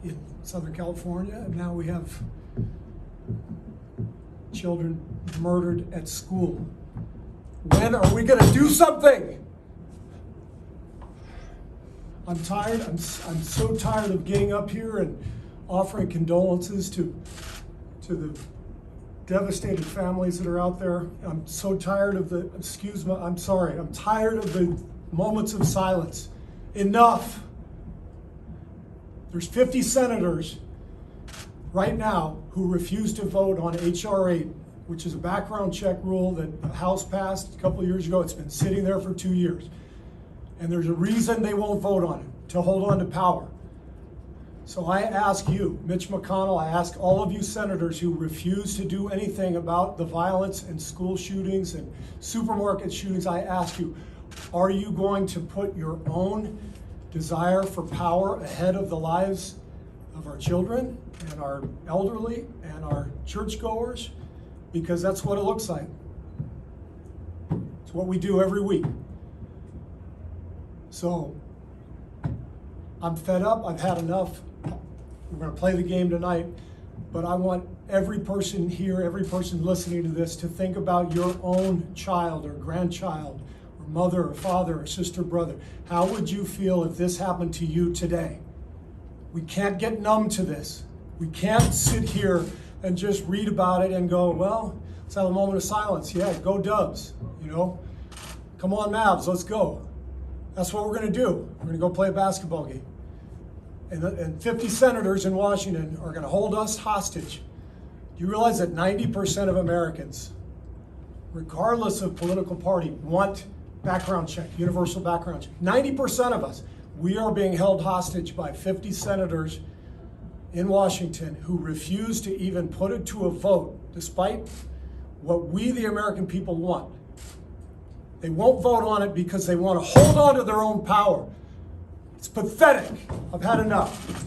in Southern California, and now we have children murdered at school. When are we going to do something? I'm tired. I'm so tired of getting up here and offering condolences to the devastated families that are out there. I'm so tired of the, I'm tired of the moments of silence. Enough. There's 50 senators right now who refuse to vote on H.R. 8, which is a background check rule that the House passed a couple of years ago. It's been sitting there for 2 years. And there's a reason they won't vote on it, to hold on to power. So I ask you, Mitch McConnell, I ask all of you senators who refuse to do anything about the violence and school shootings and supermarket shootings, I ask you, are you going to put your own desire for power ahead of the lives of our children and our elderly and our churchgoers? Because that's what it looks like. It's what we do every week. So I'm fed up, I've had enough. We're going to play the game tonight, but I want every person here, every person listening to this to think about your own child or grandchild or mother or father or sister, brother. How would you feel if this happened to you today? We can't get numb to this. We can't sit here and just read about it and go, well, let's have a moment of silence. Yeah, go Dubs, you know. Come on, Mavs, let's go. That's what we're going to do. We're going to go play a basketball game. And 50 senators in Washington are going to hold us hostage. Do you realize that 90% of Americans, regardless of political party, want background check, universal background check? 90% of us, we are being held hostage by 50 senators in Washington who refuse to even put it to a vote, despite what we, the American people, want. They won't vote on it because they want to hold on to their own power. It's pathetic. I've had enough.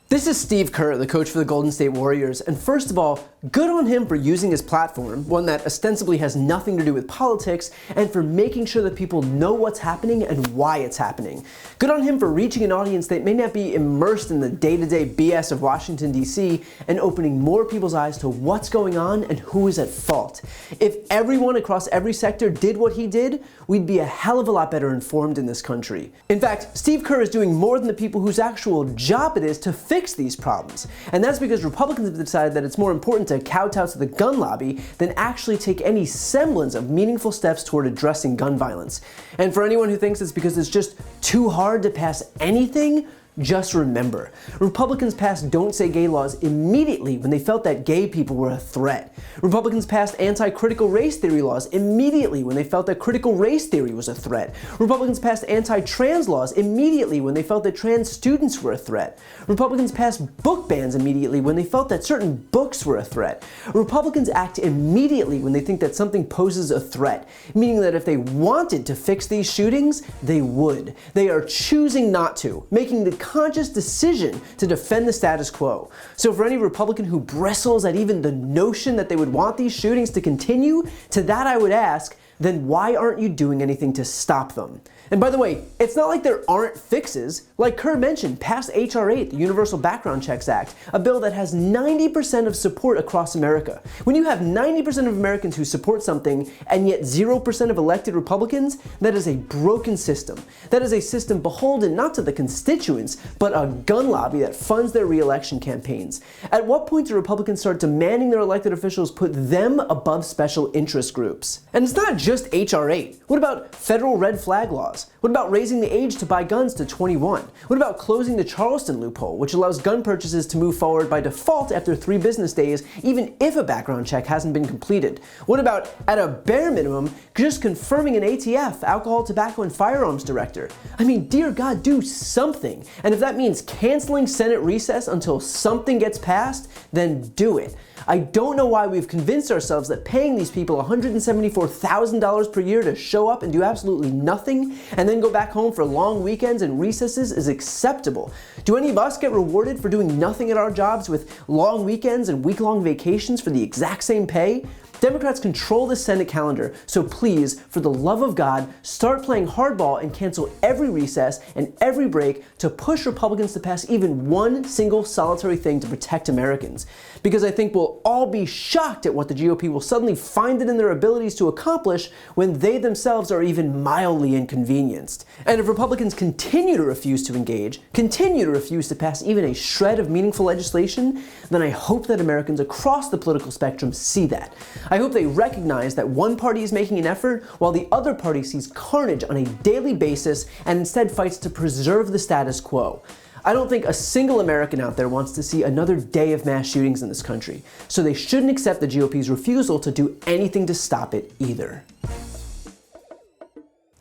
This is Steve Kerr, the coach for the Golden State Warriors, and first of all, good on him for using his platform, one that ostensibly has nothing to do with politics, and for making sure that people know what's happening and why it's happening. Good on him for reaching an audience that may not be immersed in the day-to-day BS of Washington, D.C., and opening more people's eyes to what's going on and who is at fault. If everyone across every sector did what he did, we'd be a hell of a lot better informed in this country. In fact, Steve Kerr is doing more than the people whose actual job it is to fix these problems. And that's because Republicans have decided that it's more important to kowtow to the gun lobby than actually take any semblance of meaningful steps toward addressing gun violence. And for anyone who thinks it's because it's just too hard to pass anything, just remember, Republicans passed Don't Say Gay laws immediately when they felt that gay people were a threat. Republicans passed anti-critical race theory laws immediately when they felt that critical race theory was a threat. Republicans passed anti-trans laws immediately when they felt that trans students were a threat. Republicans passed book bans immediately when they felt that certain books were a threat. Republicans act immediately when they think that something poses a threat, meaning that if they wanted to fix these shootings, they would. They are choosing not to, making the conscious decision to defend the status quo. So for any Republican who bristles at even the notion that they would want these shootings to continue, to that I would ask, then why aren't you doing anything to stop them? And by the way, it's not like there aren't fixes. Like Kerr mentioned, pass H.R. 8, the Universal Background Checks Act, a bill that has 90% of support across America. When you have 90% of Americans who support something and yet 0% of elected Republicans, that is a broken system. That is a system beholden not to the constituents, but a gun lobby that funds their re-election campaigns. At what point do Republicans start demanding their elected officials put them above special interest groups? And it's not just H.R. 8. What about federal red flag laws? What about raising the age to buy guns to 21? What about closing the Charleston loophole, which allows gun purchases to move forward by default after 3 business days, even if a background check hasn't been completed? What about, at a bare minimum, just confirming an ATF, alcohol, tobacco, and firearms director? I mean, dear God, do something. And if that means canceling Senate recess until something gets passed, then do it. I don't know why we've convinced ourselves that paying these people $174,000 per year to show up and do absolutely nothing, and then go back home for long weekends and recesses is acceptable. Do any of us get rewarded for doing nothing at our jobs with long weekends and week-long vacations for the exact same pay? Democrats control the Senate calendar, so please, for the love of God, start playing hardball and cancel every recess and every break to push Republicans to pass even one single solitary thing to protect Americans. Because I think we'll all be shocked at what the GOP will suddenly find it in their abilities to accomplish when they themselves are even mildly inconvenienced. And if Republicans continue to refuse to engage, continue to refuse to pass even a shred of meaningful legislation, then I hope that Americans across the political spectrum see that. I hope they recognize that one party is making an effort while the other party sees carnage on a daily basis and instead fights to preserve the status quo. I don't think a single American out there wants to see another day of mass shootings in this country, so they shouldn't accept the GOP's refusal to do anything to stop it either.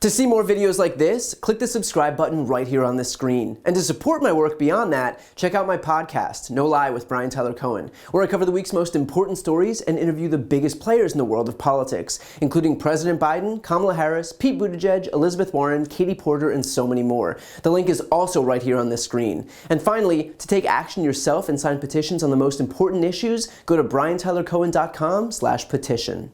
To see more videos like this, click the subscribe button right here on this screen. And to support my work beyond that, check out my podcast, No Lie with Brian Tyler Cohen, where I cover the week's most important stories and interview the biggest players in the world of politics, including President Biden, Kamala Harris, Pete Buttigieg, Elizabeth Warren, Katie Porter, and so many more. The link is also right here on this screen. And finally, to take action yourself and sign petitions on the most important issues, go to briantylercohen.com/petition.